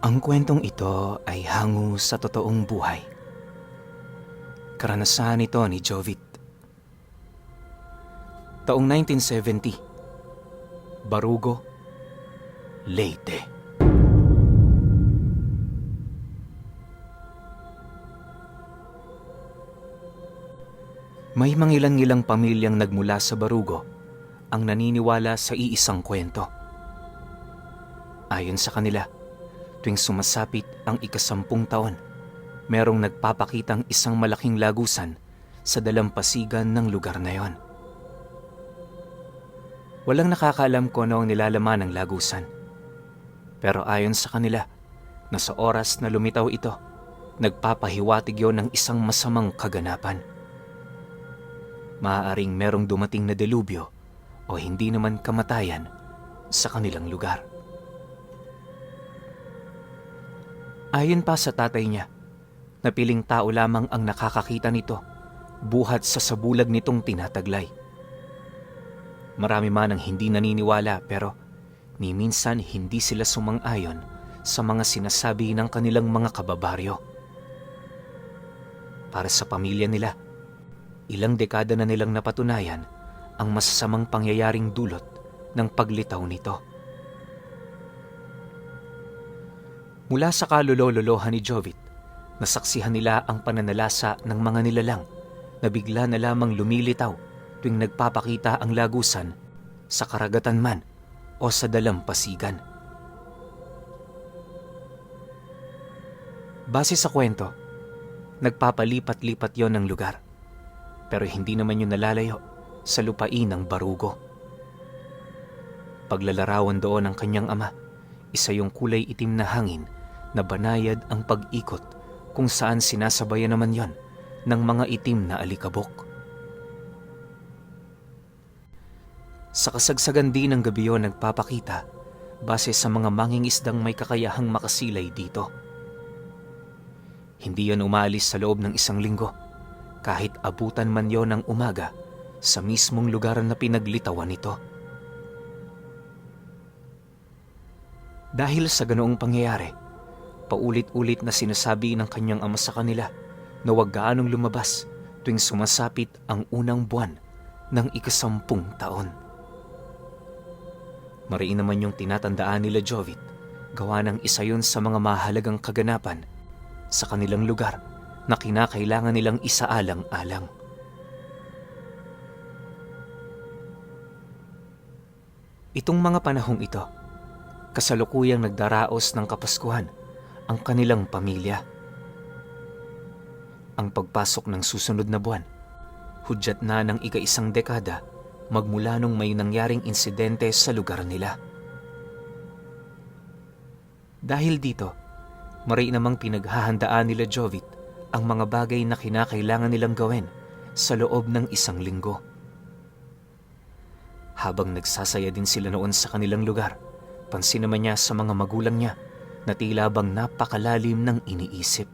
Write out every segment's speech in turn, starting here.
Ang kwentong ito ay hango sa totoong buhay. Karanasan ito ni Jovit. Taong 1970, Barugo, Leyte. May mangilan-ngilang pamilyang nagmula sa Barugo ang naniniwala sa iisang kwento. Ayon sa kanila, tuwing sumasapit ang ika-10 taon, merong nagpapakitang isang malaking lagusan sa dalampasigan ng lugar na yon. Walang nakakaalam kung ano ang nilalaman ng lagusan. Pero ayon sa kanila, na sa oras na lumitaw ito, nagpapahiwatig yon ng isang masamang kaganapan. Maaaring merong dumating na delubyo o hindi naman kamatayan sa kanilang lugar. Ayon pa sa tatay niya, napiling tao lamang ang nakakakita nito buhat sa sabulag nitong tinataglay. Marami man ang hindi naniniwala pero ni minsan hindi sila sumang-ayon sa mga sinasabi ng kanilang mga kababaryo. Para sa pamilya nila, ilang dekada na nilang napatunayan ang masasamang pangyayaring dulot ng paglitaw nito. Mula sa kalulololohan ni Jovit, nasaksihan nila ang pananalasa ng mga nilalang na bigla na lamang lumilitaw tuwing nagpapakita ang lagusan sa karagatan man o sa dalampasigan. Base sa kwento, nagpapalipat-lipat yon ng lugar, pero hindi naman yun nalalayo sa lupain ng Barugo. Paglalarawan doon ng kanyang ama, isa yung kulay itim na hangin na banayad ang pag-ikot kung saan sinasabayan naman yon ng mga itim na alikabok. Sa kasagsagan din ng gabi yon nagpapakita base sa mga mangingisdang may kakayahang makasilay dito. Hindi yon umalis sa loob ng 1 linggo, kahit abutan man yon ng umaga sa mismong lugar na pinaglitawan nito. Dahil sa ganoong pangyayari, paulit-ulit na sinasabi ng kanyang ama sa kanila na huwag gaanong lumabas tuwing sumasapit ang unang buwan ng ika-10 taon. Mariin naman yung tinatandaan nila Jovit, gawa ng isa yun sa mga mahalagang kaganapan sa kanilang lugar na kinakailangan nilang isaalang-alang. Itong mga panahong ito, kasalukuyang nagdaraos ng Kapaskuhan ang kanilang pamilya. Ang pagpasok ng susunod na buwan, hudyat na ng ika-1 dekada magmula nung may nangyaring insidente sa lugar nila. Dahil dito, mariin namang pinaghahandaan nila Jovit ang mga bagay na kinakailangan nilang gawin sa loob ng 1 linggo. Habang nagsasaya din sila noon sa kanilang lugar, pansin naman niya sa mga magulang niya na tila bang napakalalim ng iniisip.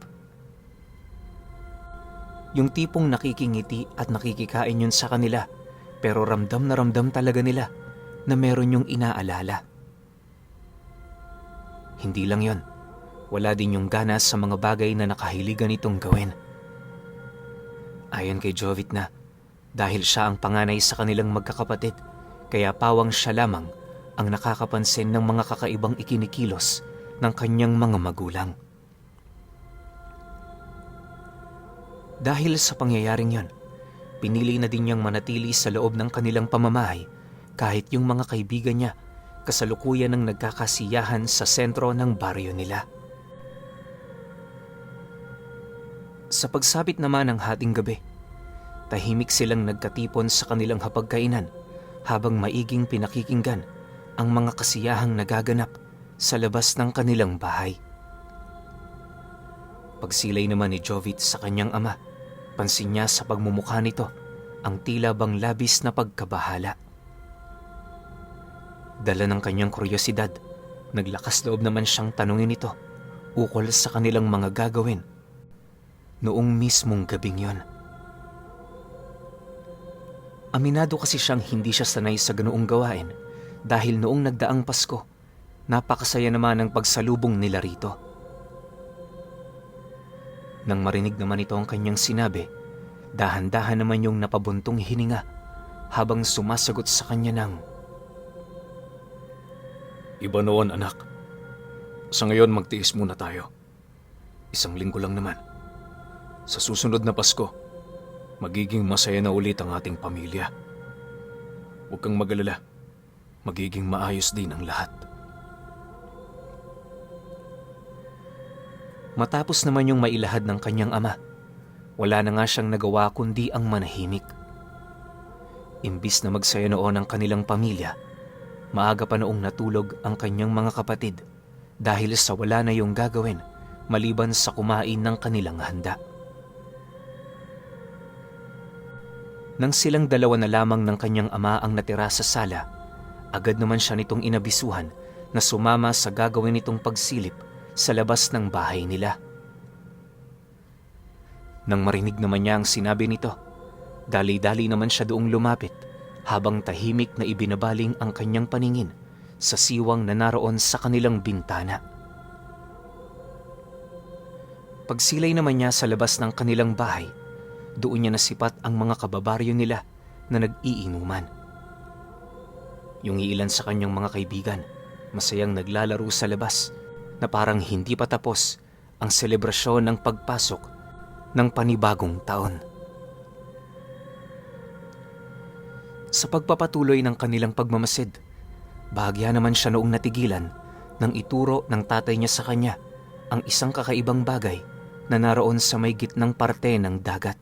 Yung tipong nakikingiti at nakikikain yun sa kanila, pero ramdam na ramdam talaga nila na meron yung inaalala. Hindi lang yon, wala din yung gana sa mga bagay na nakahiligan itong gawin. Ayon kay Jovit na, dahil siya ang panganay sa kanilang magkakapatid, kaya pawang siya lamang ang nakakapansin ng mga kakaibang ikinikilos ng kanyang mga magulang. Dahil sa pangyayaring yon, pinili na din niyang manatili sa loob ng kanilang pamamahay kahit yung mga kaibigan niya kasalukuyan ng nagkakasiyahan sa sentro ng baryo nila. Sa pagsapit naman ng hating gabi, tahimik silang nagkatipon sa kanilang hapagkainan habang maiging pinakikinggan ang mga kasiyahang nagaganap sa labas ng kanilang bahay. Pagsilay naman ni Jovit sa kanyang ama, pansin niya sa pagmumukha nito ang tila bang labis na pagkabahala. Dala ng kanyang kuryosidad, naglakas loob naman siyang tanungin ito ukol sa kanilang mga gagawin noong mismong gabing yon. Aminado kasi siyang hindi siya sanay sa ganoong gawain dahil noong nagdaang Pasko, napakasaya naman ang pagsalubong nila rito. Nang marinig naman ito ang kanyang sinabi, dahan-dahan naman yung napabuntong hininga habang sumasagot sa kanya ng, Iba noon, anak. Sa ngayon, magtiis muna tayo. 1 linggo lang naman. Sa susunod na Pasko, magiging masaya na ulit ang ating pamilya. Huwag kang mag-alala. Magiging maayos din ang lahat. Matapos naman yung mailahad ng kanyang ama, wala na nga siyang nagawa kundi ang manahimik. Imbis na magsaya noon ang kanilang pamilya, maaga pa noong natulog ang kanyang mga kapatid dahil sa wala na yung gagawin maliban sa kumain ng kanilang handa. Nang silang dalawa na lamang ng kanyang ama ang natira sa sala, agad naman siya nitong inabisuhan na sumama sa gagawin nitong pagsilip sa labas ng bahay nila. Nang marinig naman niya ang sinabi nito, dali-dali naman siya doong lumapit habang tahimik na ibinabaling ang kanyang paningin sa siwang na naroon sa kanilang bintana. Pagsilay naman niya sa labas ng kanilang bahay, doon niya nasipat ang mga kababaryo nila na nag-iinuman. Yung iilan sa kanyang mga kaibigan, masayang naglalaro sa labas na parang hindi pa tapos ang selebrasyon ng pagpasok ng panibagong taon. Sa pagpapatuloy ng kanilang pagmamasid, bahagya naman siya noong natigilan nang ituro ng tatay niya sa kanya ang isang kakaibang bagay na naroon sa may gitnang parte ng dagat.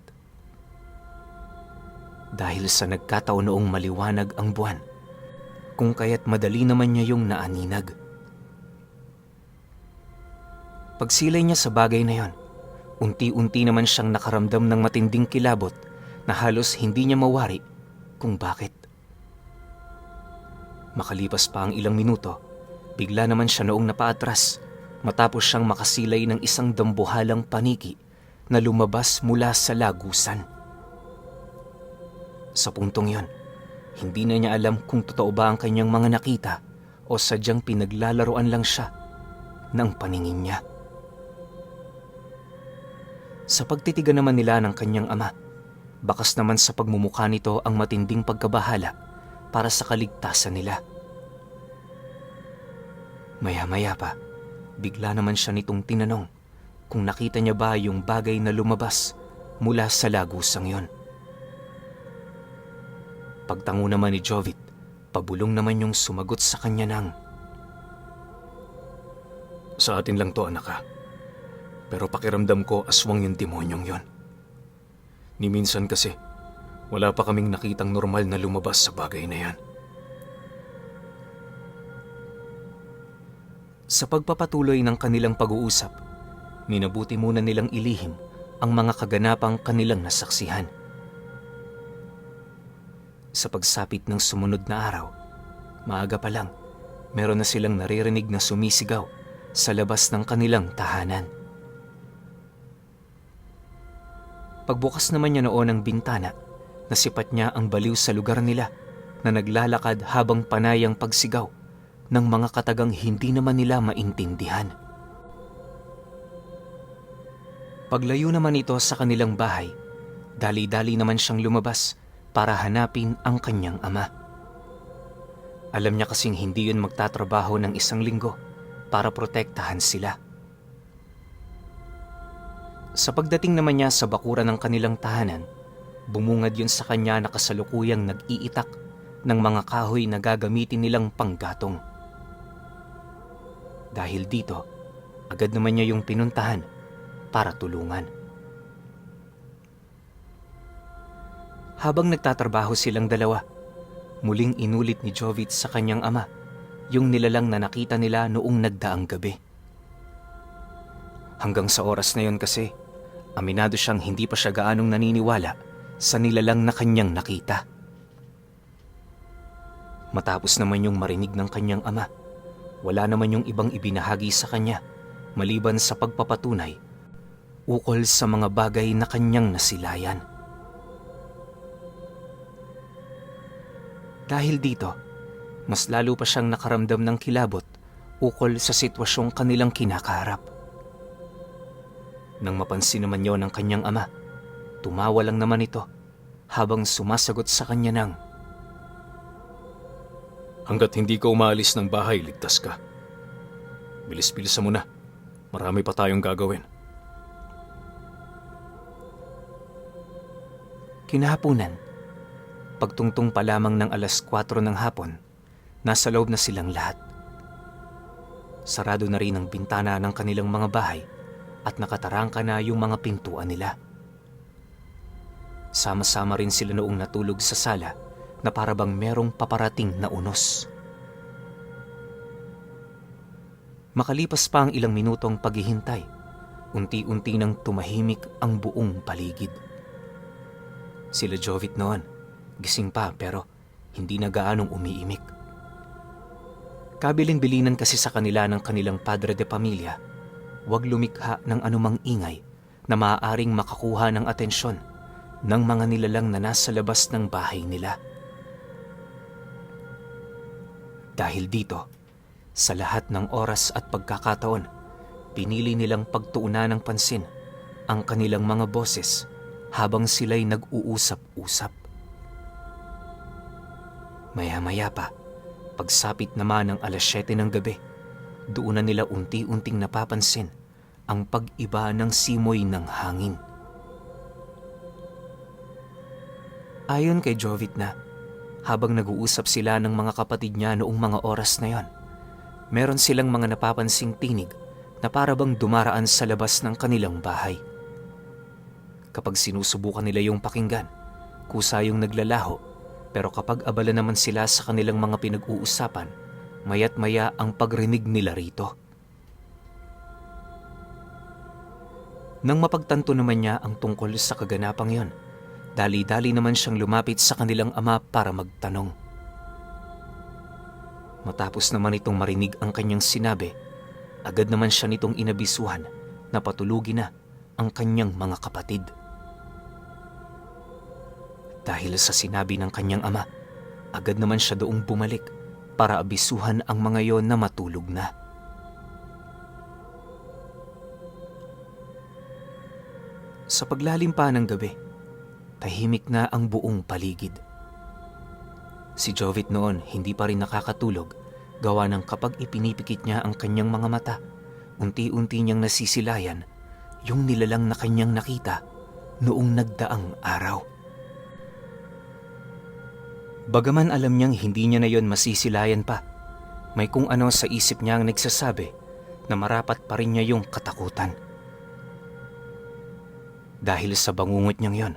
Dahil sa nagkataon noong maliwanag ang buwan, kung kaya't madali naman niya yung naaninag. Pagsilay niya sa bagay na yon, unti-unti naman siyang nakaramdam ng matinding kilabot na halos hindi niya mawari kung bakit. Makalipas pa ang ilang minuto, bigla naman siya noong napaatras matapos siyang makasilay ng isang dambuhalang paniki na lumabas mula sa lagusan. Sa puntong yon, hindi na niya alam kung totoo ba ang kanyang mga nakita o sadyang pinaglalaroan lang siya ng paningin niya. Sa pagtitigan naman nila ng kanyang ama, bakas naman sa pagmumukha nito ang matinding pagkabahala para sa kaligtasan nila. Maya-maya pa, bigla naman siya nitong tinanong kung nakita niya ba yung bagay na lumabas mula sa lagusang yon. Pagtango naman ni Jovit, pabulong naman yung sumagot sa kanya ng, Sa atin lang to, anak, ha? Pero pakiramdam ko aswang yung demonyong yon. Ni minsan kasi, wala pa kaming nakitang normal na lumabas sa bagay na yan. Sa pagpapatuloy ng kanilang pag-uusap, minabuti muna nilang ilihim ang mga kaganapang kanilang nasaksihan. Sa pagsapit ng sumunod na araw, maaga pa lang, meron na silang naririnig na sumisigaw sa labas ng kanilang tahanan. Pagbukas naman niya noon ng bintana, nasipat niya ang baliw sa lugar nila na naglalakad habang panayang pagsigaw ng mga katagang hindi naman nila maintindihan. Paglayo naman ito sa kanilang bahay, dali-dali naman siyang lumabas para hanapin ang kanyang ama. Alam niya kasing hindi yun magtatrabaho ng 1 linggo para protektahan sila. Sa pagdating naman niya sa bakuran ng kanilang tahanan, bumungad yun sa kanya na kasalukuyang nag-iitak ng mga kahoy na gagamitin nilang panggatong. Dahil dito, agad naman niya yung pinuntahan para tulungan. Habang nagtatrabaho silang dalawa, muling inulit ni Jovit sa kanyang ama yung nilalang na nakita nila noong nagdaang gabi. Hanggang sa oras na yon kasi, aminado siyang hindi pa siya gaanong naniniwala sa nilalang na kanyang nakita. Matapos naman yung marinig ng kanyang ama, wala naman yung ibang ibinahagi sa kanya maliban sa pagpapatunay ukol sa mga bagay na kanyang nasilayan. Dahil dito, mas lalo pa siyang nakaramdam ng kilabot ukol sa sitwasyong kanilang kinakaharap. Nang mapansin naman yon ng kanyang ama, tumawa lang naman ito habang sumasagot sa kanya ng, Hanggat hindi ka umaalis ng bahay, ligtas ka. Bilis-bilisan mo na. Marami pa tayong gagawin. Kinahaponan, pagtungtong pa lamang ng 4:00 ng hapon, nasa loob na silang lahat. Sarado na rin ang bintana ng kanilang mga bahay at nakatarangka na yung mga pintuan nila. Sama-sama rin sila noong natulog sa sala na parabang merong paparating na unos. Makalipas pa ang ilang minutong paghihintay, unti-unti nang tumahimik ang buong paligid. Sila Jovit noon, gising pa pero hindi na gaanong umiimik. Kabilin-bilinan kasi sa kanila ng kanilang padre de pamilya, huwag lumikha ng anumang ingay na maaaring makakuha ng atensyon ng mga nilalang na nasa labas ng bahay nila. Dahil dito, sa lahat ng oras at pagkakataon, pinili nilang pagtuunan ng pansin ang kanilang mga boses habang sila'y nag-uusap-usap. Maya-maya pa, pagsapit naman ng 7:00 ng gabi, doon na nila unti-unting napapansin ang pag-iba ng simoy ng hangin. Ayon kay Jovit na, habang nag-uusap sila ng mga kapatid niya noong mga oras na yon, meron silang mga napapansing tinig na parabang dumaraan sa labas ng kanilang bahay. Kapag sinusubukan nila yung pakinggan, kusa yung naglalaho, pero kapag abala naman sila sa kanilang mga pinag-uusapan, maya't maya ang pagrinig nila rito. Nang mapagtanto naman niya ang tungkol sa kaganapang yon, dali-dali naman siyang lumapit sa kanilang ama para magtanong. Matapos naman itong marinig ang kanyang sinabi, agad naman siya nitong inabisuhan na patulugin na ang kanyang mga kapatid. Dahil sa sinabi ng kanyang ama, agad naman siya doong bumalik para abisuhan ang mga yon na matulog na. Sa paglalim pa ng gabi, tahimik na ang buong paligid. Si Jovit noon hindi pa rin nakakatulog gawa ng kapag ipinipikit niya ang kanyang mga mata, unti-unti niyang nasisilayan yung nilalang na kanyang nakita noong nagdaang araw. Bagaman alam niyang hindi niya na yon masisilayan pa, may kung ano sa isip niya ang nagsasabi na marapat pa rin niya yung katakutan. Dahil sa bangungot niyang yon,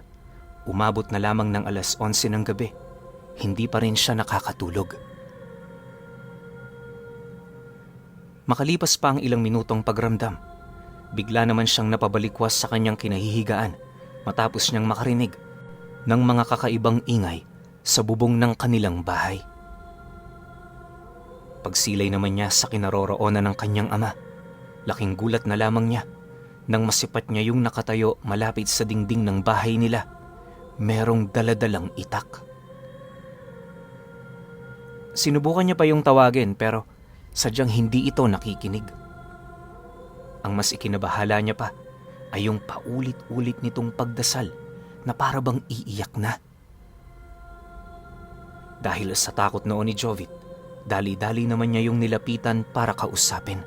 umabot na lamang ng 11:00 ng gabi, hindi pa rin siya nakakatulog. Makalipas pa ang ilang minutong pagramdam, bigla naman siyang napabalikwas sa kanyang kinahihigaan matapos niyang makarinig ng mga kakaibang ingay sa bubong ng kanilang bahay. Pagsilay naman niya sa kinaroroonan ng kanyang ama, laking gulat na lamang niya nang masipat niya yung nakatayo malapit sa dingding ng bahay nila. Merong daladalang itak. Sinubukan niya pa yung tawagin pero sadyang hindi ito nakikinig. Ang mas ikinabahala niya pa ay yung paulit-ulit nitong pagdasal na parabang iiyak na. Dahil sa takot noon ni Jovit, dali-dali naman niya yung nilapitan para kausapin.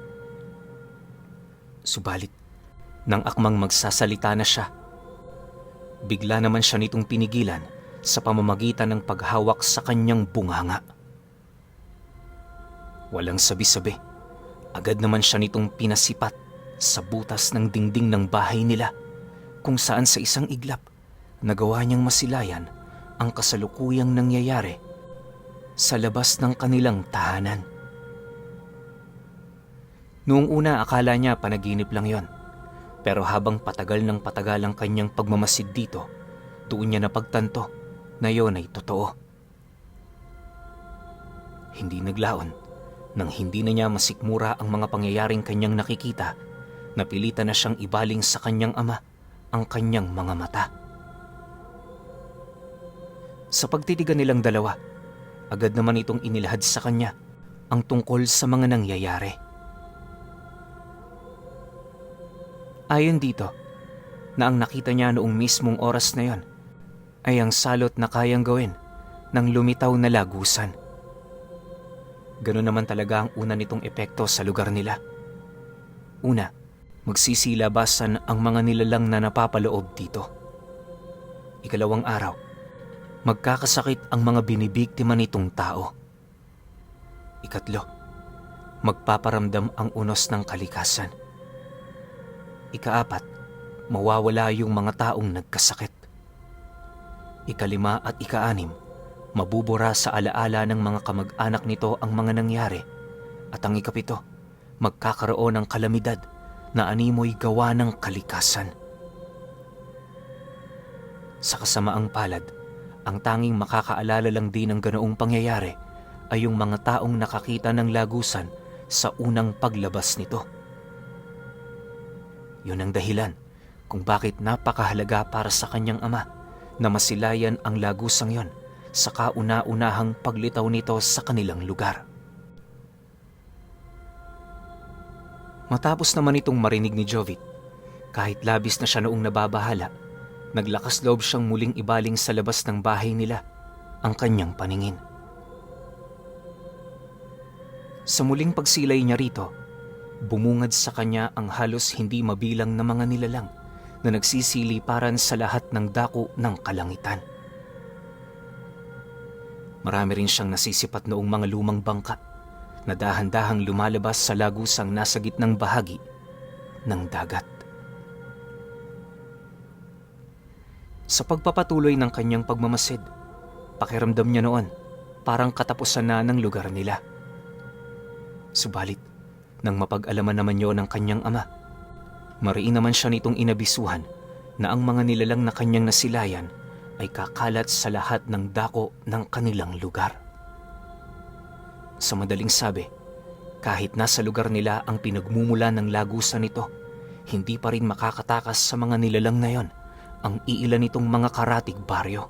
Subalit, nang akmang magsasalita na siya, bigla naman siya nitong pinigilan sa pamamagitan ng paghawak sa kanyang bunganga. Walang sabi-sabi, agad naman siya nitong pinasipat sa butas ng dingding ng bahay nila, kung saan sa isang iglap nagawa niyang masilayan ang kasalukuyang nangyayari sa labas ng kanilang tahanan. Noong una akala niya panaginip lang yon, pero habang patagal ng patagal ang kanyang pagmamasid dito, doon niya napagtanto na yon ay totoo. Hindi naglaon nang hindi na niya masikmura ang mga pangyayaring kanyang nakikita, napilitan na siyang ibaling sa kanyang ama ang kanyang mga mata. Sa pagtitigan nilang dalawa, agad naman itong inilahad sa kanya ang tungkol sa mga nangyayari. Ayon dito, na ang nakita niya noong mismong oras na yon ay ang salot na kayang gawin ng lumitaw na lagusan. Ganun naman talaga ang una nitong epekto sa lugar nila. Una, magsisilabasan ang mga nilalang na napapaloob dito. Ikalawang araw, magkakasakit ang mga binibiktima nitong tao. Ikatlo, magpaparamdam ang unos ng kalikasan. Ikaapat, mawawala yung mga taong nagkasakit. Ikalima at ikaanim, mabubura sa alaala ng mga kamag-anak nito ang mga nangyari. At ang ikapito, magkakaroon ng kalamidad na animoy gawa ng kalikasan. Sa kasamaang palad, ang tanging makakaalala lang din ng ganoong pangyayari ay yung mga taong nakakita ng lagusan sa unang paglabas nito. Yun ang dahilan kung bakit napakahalaga para sa kanyang ama na masilayan ang lagusang yon sa kauna-unahang paglitaw nito sa kanilang lugar. Matapos naman itong marinig ni Jovit, kahit labis na siya noong nababahala, naglakas loob siyang muling ibaling sa labas ng bahay nila ang kanyang paningin. Sa muling pagsilay niya rito, bumungad sa kanya ang halos hindi mabilang na mga nilalang na nagsisiliparan sa lahat ng dako ng kalangitan. Marami rin siyang nasisipat noong mga lumang bangka na dahan-dahang lumalabas sa lagusang nasa gitnang bahagi ng dagat. Sa pagpapatuloy ng kanyang pagmamasid, pakiramdam niya noon parang katapusan na ng lugar nila. Subalit, nang mapag-alaman naman yon ng kanyang ama, mariin naman siya nitong inabisuhan na ang mga nilalang na kanyang nasilayan ay kakalat sa lahat ng dako ng kanilang lugar. Sa madaling sabi, kahit nasa lugar nila ang pinagmumula ng lagusan nito, hindi pa rin makakatakas sa mga nilalang na yon ang iilan nitong mga karatig baryo.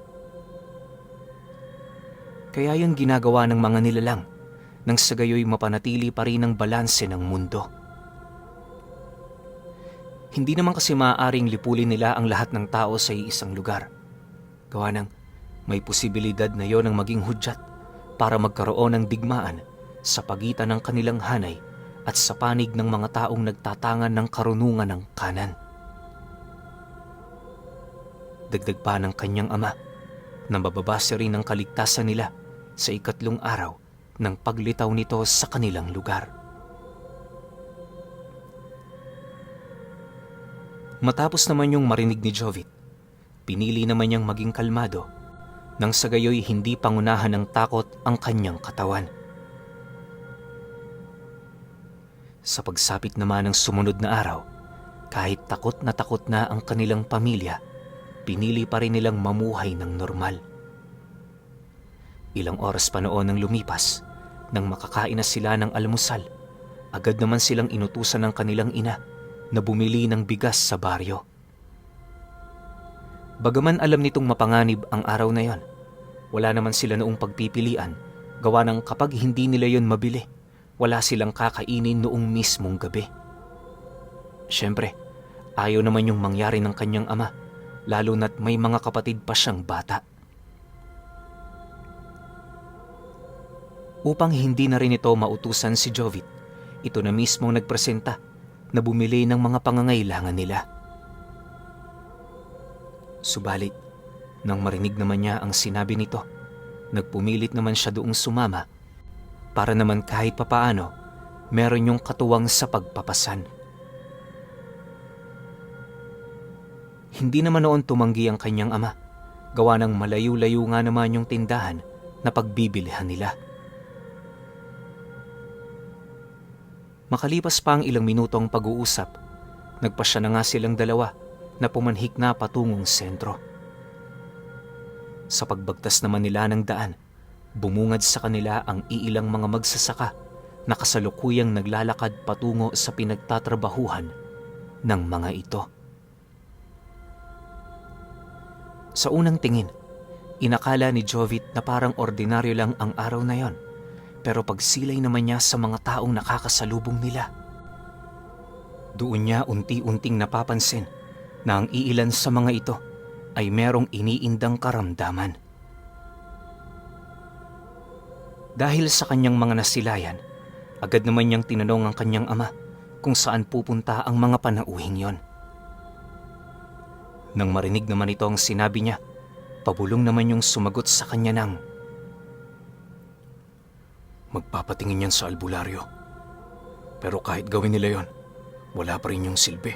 Kaya yun ginagawa ng mga nilalang nang sa gayoy mapanatili pa rin ang balanse ng mundo. Hindi naman kasi maaaring lipulin nila ang lahat ng tao sa iisang lugar. Gawa ng may posibilidad na yon ang maging hudyat para magkaroon ng digmaan sa pagitan ng kanilang hanay at sa panig ng mga taong nagtatangan ng karunungan ng kanan. Dagdag pa ng kanyang ama na mababase rin ang kaligtasan nila sa ikatlong araw ng paglitaw nito sa kanilang lugar. Matapos naman yung marinig ni Jovit, pinili naman niyang maging kalmado nang sa gayoy hindi pangunahan ng takot ang kanyang katawan. Sa pagsapit naman ng sumunod na araw, kahit takot na ang kanilang pamilya, pinili pa rin nilang mamuhay ng normal. Ilang oras pa noon nang lumipas, nang makakain na sila ng almusal, agad naman silang inutusan ng kanilang ina na bumili ng bigas sa baryo. Bagaman alam nitong mapanganib ang araw na yon, wala naman sila noong pagpipilian, gawa ng kapag hindi nila yon mabili, wala silang kakainin noong mismong gabi. Siyempre, ayaw naman yung mangyari ng kanyang ama, lalo na't may mga kapatid pa siyang bata. Upang hindi na rin ito mautusan si Jovit, ito na mismo nagpresenta na bumili ng mga pangangailangan nila. Subalit, nang marinig naman niya ang sinabi nito, nagpumilit naman siya doong sumama para naman kahit papaano meron yung katuwang sa pagpapasan. Hindi naman noon tumanggi ang kanyang ama, gawa ng malayo-layo nga naman yung tindahan na pagbibilihan nila. Makalipas pa ang ilang minutong pag-uusap, nagpasya na nga silang dalawa na pumanhik na patungong sentro. Sa pagbagtas naman nila ng daan, bumungad sa kanila ang iilang mga magsasaka na kasalukuyang naglalakad patungo sa pinagtatrabahuhan ng mga ito. Sa unang tingin, inakala ni Jovit na parang ordinaryo lang ang araw na yon. Pero pagsilay naman niya sa mga taong nakakasalubong nila, doon niya unti-unting napapansin na ang iilan sa mga ito ay merong iniindang karamdaman. Dahil sa kanyang mga nasilayan, agad naman niyang tinanong ang kanyang ama kung saan pupunta ang mga panauhing yon. Nang marinig naman ito ang sinabi niya, pabulong naman yung sumagot sa kanya ng, Magpapatingin yan sa albularyo. Pero kahit gawin nila yon, wala pa rin yung silbi.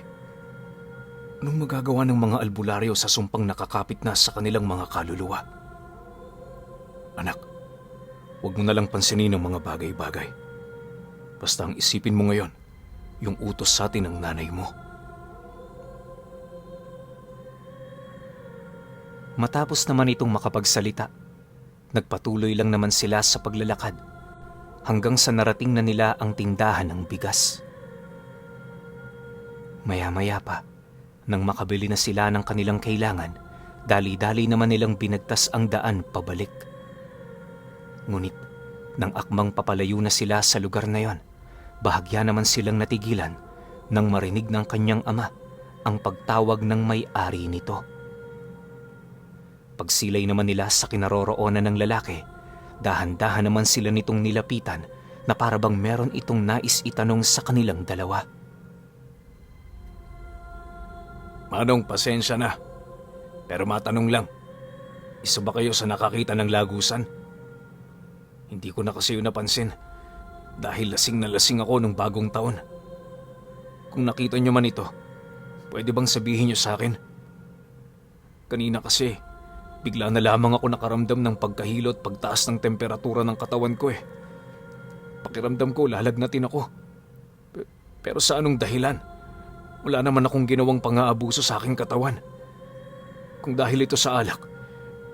Anong magagawa ng mga albularyo sa sumpang nakakapit na sa kanilang mga kaluluwa? Anak, huwag mo na lang pansinin ang mga bagay-bagay. Basta ang isipin mo ngayon, yung utos sa atin ng nanay mo. Matapos naman itong makapagsalita, nagpatuloy lang naman sila sa paglalakad hanggang sa narating na nila ang tindahan ng bigas. Maya-maya pa, nang makabili na sila ng kanilang kailangan, dali-dali naman nilang binagtas ang daan pabalik. Ngunit, nang akmang papalayo na sila sa lugar na yon, bahagya naman silang natigilan nang marinig ng kanyang ama ang pagtawag ng may-ari nito. Pagsilay naman nila sa kinaroroonan ng lalaki, dahan-dahan naman sila nitong nilapitan na parabang meron itong nais itanong sa kanilang dalawa. Manong, pasensya na. Pero matanong lang, isa ba kayo sa nakakita ng lagusan? Hindi ko na kasi yun napansin dahil lasing na lasing ako nung bagong taon. Kung nakita nyo man ito, pwede bang sabihin nyo sa akin? Kanina kasi, bigla na lamang ako nakaramdam ng pagkahilo at pagtaas ng temperatura ng katawan ko eh. Pakiramdam ko lalagnatin ako. Pero sa anong dahilan? Wala naman akong ginawang pang-aabuso sa aking katawan. Kung dahil ito sa alak,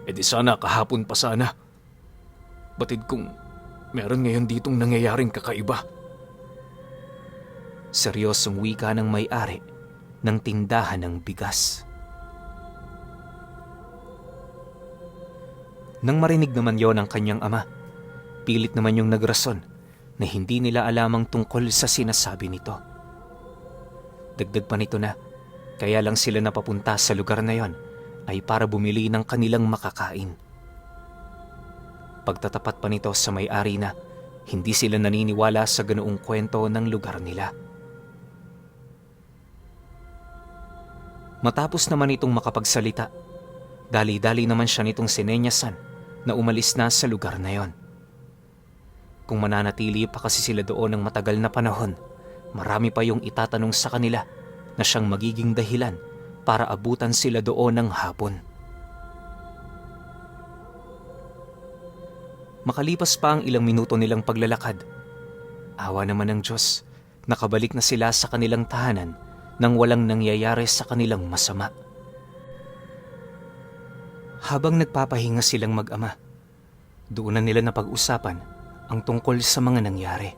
edi sana kahapon pa sana. Batid kong meron ngayon ditong nangyayaring kakaiba. Seryosong wika ng may-ari ng tindahan ng bigas. Nang marinig naman yon ang kanyang ama, pilit naman yung nagrason na hindi nila alamang tungkol sa sinasabi nito. Dagdag pa nito na, kaya lang sila napapunta sa lugar na yon ay para bumili ng kanilang makakain. Pagtatapat pa nito sa may-ari na hindi sila naniniwala sa ganoong kwento ng lugar nila. Matapos naman itong makapagsalita, dali-dali naman siya nitong sinenyasan na umalis na sa lugar na yon. Kung mananatili pa kasi sila doon ng matagal na panahon, marami pa yung itatanong sa kanila na siyang magiging dahilan para abutan sila doon ng hapon. Makalipas pa ang ilang minuto nilang paglalakad, awa naman ng Diyos, nakabalik na sila sa kanilang tahanan nang walang nangyayari sa kanilang masama. Habang nagpapahinga silang mag-ama, doon na nila napag-usapan ang tungkol sa mga nangyari.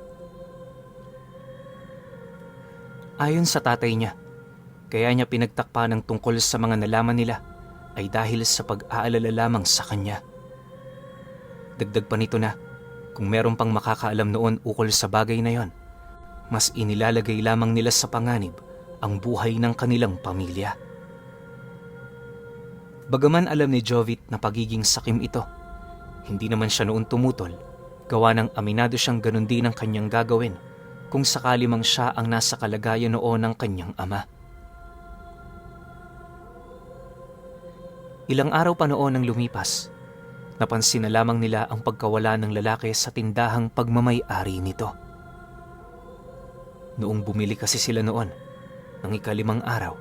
Ayon sa tatay niya, kaya niya pinagtakpa ng tungkol sa mga nalaman nila ay dahil sa pag-aalala lamang sa kanya. Dagdag pa nito na, kung meron pang makakaalam noon ukol sa bagay na yon, mas inilalagay lamang nila sa panganib ang buhay ng kanilang pamilya. Bagaman alam ni Jovit na pagiging sakim ito, hindi naman siya noon tumutol, gawa ng aminado siyang ganun din ang kanyang gagawin kung sakali mang siya ang nasa kalagayan noon ng kanyang ama. Ilang araw pa noon ang lumipas, napansin na lamang nila ang pagkawala ng lalaki sa tindahang pagmamay-ari nito. Noong bumili kasi sila noon, ng ika-5 araw,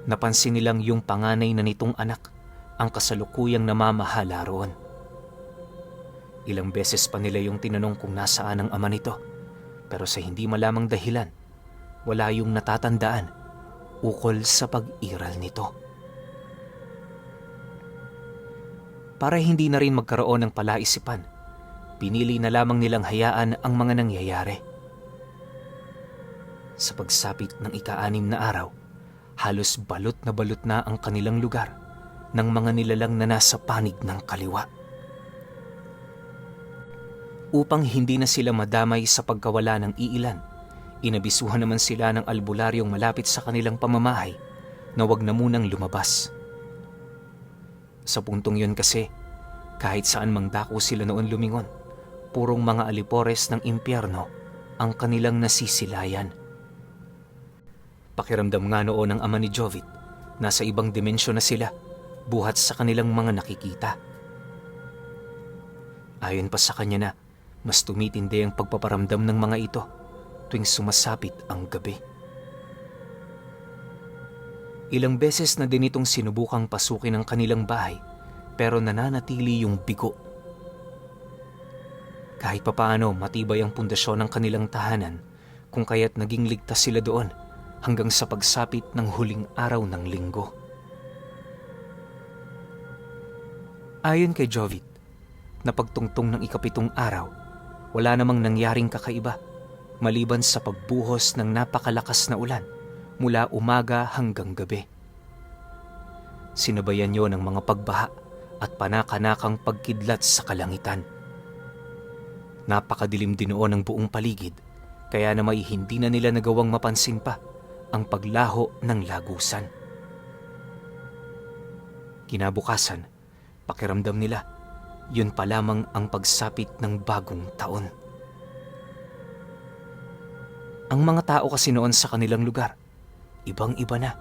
napansin nilang yung panganay na nitong anak ang kasalukuyang namamahala roon. Ilang beses pa nila yung tinanong kung nasaan ang ama nito, pero sa hindi malamang dahilan, wala yung natatandaan ukol sa pag-iral nito. Para hindi na rin magkaroon ng palaisipan, pinili na lamang nilang hayaan ang mga nangyayari. Sa pagsapit ng ika-6 na araw, halos balot na ang kanilang lugar ng mga nilalang na nasa panig ng kaliwa. Upang hindi na sila madamay sa pagkawala ng iilan, inabisuhan naman sila ng albularyong malapit sa kanilang pamamahay na wag na munang lumabas. Sa puntong yun kasi, kahit saan mang dako sila noon lumingon, purong mga alipores ng impyerno ang kanilang nasisilayan. Pakiramdam nga noon ng ama ni Jovit, nasa ibang dimensyon na sila, buhat sa kanilang mga nakikita. Ayon pa sa kanya na, mas tumitindi ang pagpaparamdam ng mga ito tuwing sumasapit ang gabi. Ilang beses na din itong sinubukang pasukin ang kanilang bahay, pero nananatili yung bigo. Kahit papaano matibay ang pundasyon ng kanilang tahanan, kung kaya't naging ligtas sila doon hanggang sa pagsapit ng huling araw ng linggo. Ayon kay Jovit, na pagtungtong ng ikapitong araw, wala namang nangyaring kakaiba maliban sa pagbuhos ng napakalakas na ulan mula umaga hanggang gabi. Sinabayan yon ng mga pagbaha at panakanakang pagkidlat sa kalangitan. Napakadilim din noon ang buong paligid, kaya naman hindi na nila nagawang mapansin pa ang paglaho ng lagusan. Kinabukasan, pakiramdam nila, yun pa lamang ang pagsapit ng bagong taon. Ang mga tao kasi noon sa kanilang lugar, ibang-iba na,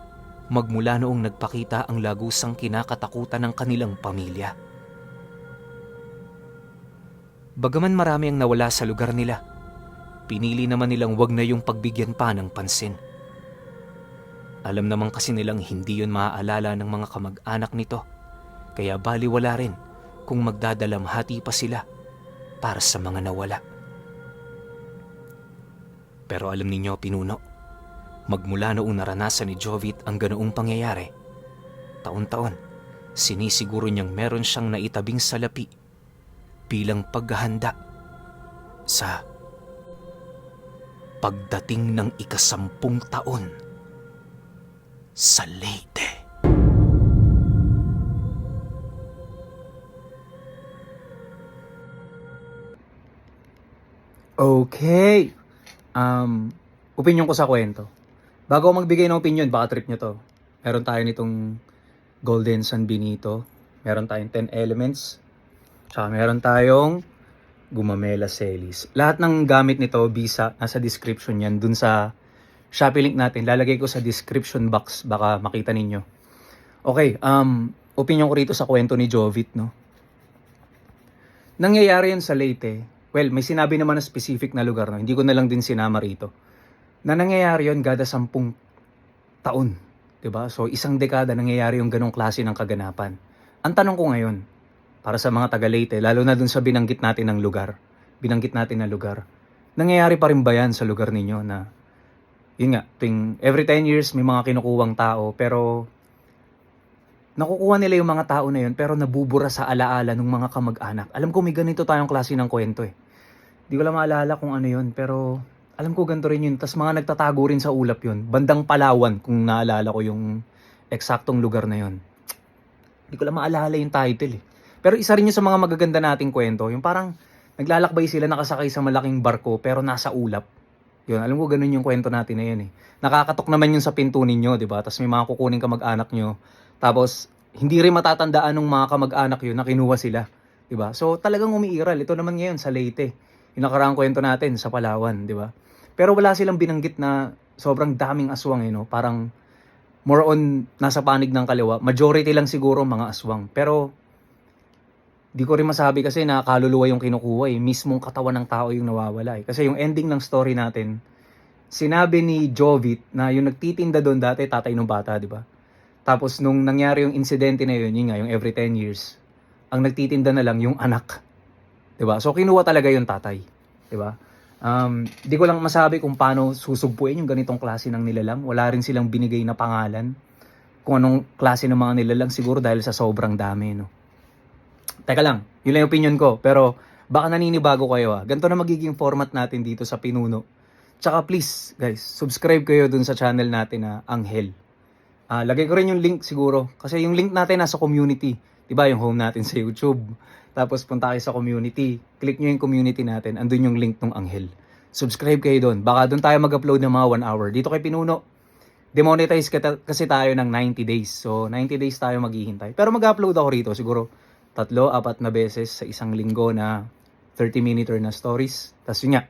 magmula noong nagpakita ang lagusang kinakatakutan ng kanilang pamilya. Bagaman marami ang nawala sa lugar nila, pinili naman nilang wag na yung pagbigyan pa ng pansin. Alam naman kasi nilang hindi yun maaalala ng mga kamag-anak nito, kaya baliwala rin kung magdadalamhati pa sila para sa mga nawala. Pero alam ninyo, pinuno, magmula noong naranasan ni Jovit ang ganoong pangyayari, taon-taon, sinisiguro niyang meron siyang naitabing salapi bilang paghahanda sa pagdating ng 10 taon sa Leyte. Okay. Opinion ko sa kwento. Bago ako magbigay ng opinion, baka trip nyo to. Meron tayo nitong Golden San Benito. Meron tayong 10 Elements. Tsaka meron tayong Gumamela Celis. Lahat ng gamit nito, Visa, nasa description yan. Dun sa Shopee link natin, lalagay ko sa description box. Baka makita ninyo. Okay, opinion ko rito sa kwento ni Jovit, no? Nangyayari yun sa Leyte. Well, may sinabi naman na specific na lugar, no? Hindi ko na lang din sinama rito. Na nangyayari yun kada 10 taon. Diba? So, isang dekada nangyayari yung ganong klase ng kaganapan. Ang tanong ko ngayon, para sa mga taga Leyte, lalo na dun sa binanggit natin na lugar, nangyayari pa rin ba yan sa lugar ninyo na, yun nga, every 10 years may mga kinukuwang tao, pero nakukuha nila yung mga tao na yun, pero nabubura sa alaala ng mga kamag-anak. Alam ko may ganito tayong klase ng kwento eh. Di ko lang maalala kung ano yun, pero alam ko ganito rin yun. Tas mga nagtatago rin sa ulap yun. Bandang Palawan, kung naalala ko yung eksaktong lugar na yun. Di ko lang maalala yung title eh. Pero isa rin yun sa mga magaganda nating kwento. Yung parang naglalakbay sila nakasakay sa malaking barko, pero nasa ulap. Yun, alam ko ganun yung kwento natin na yun eh. Nakakatok naman yun sa pinto ninyo, di ba? Tas may mga kukuning kamag-anak nyo. Tapos, hindi rin matatandaan ng mga kamag-anak yun na kinuha sila. Diba? So, talagang umiiral. Ito naman ngayon sa Leyte. Yung nakaraang kwento natin sa Palawan. Diba? Pero wala silang binanggit na sobrang daming aswang. No? Parang more on nasa panig ng kaliwa. Majority lang siguro mga aswang. Pero, di ko rin masabi kasi na kaluluwa yung kinukuha. Mismong katawan ng tao yung nawawala. Kasi yung ending ng story natin, sinabi ni Jovit na yung nagtitinda doon dati, tatay ng bata, diba? Tapos nung nangyari yung insidente na yun nga, yung every 10 years, ang nagtitinda na lang yung anak. 'Di ba? So kinuha talaga yung tatay, 'di ba? Di ko lang masabi kung paano susugpuin yung ganitong klase ng nilalang. Wala rin silang binigay na pangalan. Kung anong klase ng mga nilalang, siguro dahil sa sobrang dami, no. Teka lang, yun lang yung opinion ko, pero baka naninibago kayo ah. Ganito na magiging format natin dito sa Pinuno. Tsaka please, guys, subscribe kayo dun sa channel natin na Anghel. Lagay ko rin yung link siguro. Kasi yung link natin nasa community. Diba yung home natin sa YouTube. Tapos punta kayo sa community. Click nyo yung community natin. Andun yung link ng Anghel. Subscribe kayo doon. Baka doon tayo mag-upload ng mga 1 hour. Dito kay Pinuno, demonetize kasi tayo ng 90 days. So, 90 days tayo maghihintay. Pero mag-upload ako rito siguro 3-4 na beses sa isang linggo na 30-minute na stories. Tapos yun nga,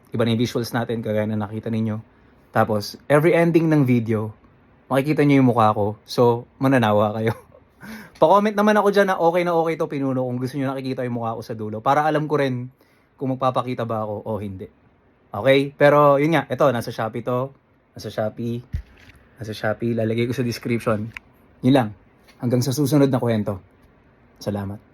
iba na yung visuals natin kagaya na nakita ninyo. Tapos, every ending ng video, makikita nyo yung mukha ko. So, mananawa kayo. Pa-comment naman ako dyan na okay to pinuno kung gusto nyo nakikita yung mukha ko sa dulo. Para alam ko rin kung magpapakita ba ako o hindi. Okay? Pero yun nga, ito, nasa Shopee to. Nasa Shopee. Lalagay ko sa description. Yun lang. Hanggang sa susunod na kwento. Salamat.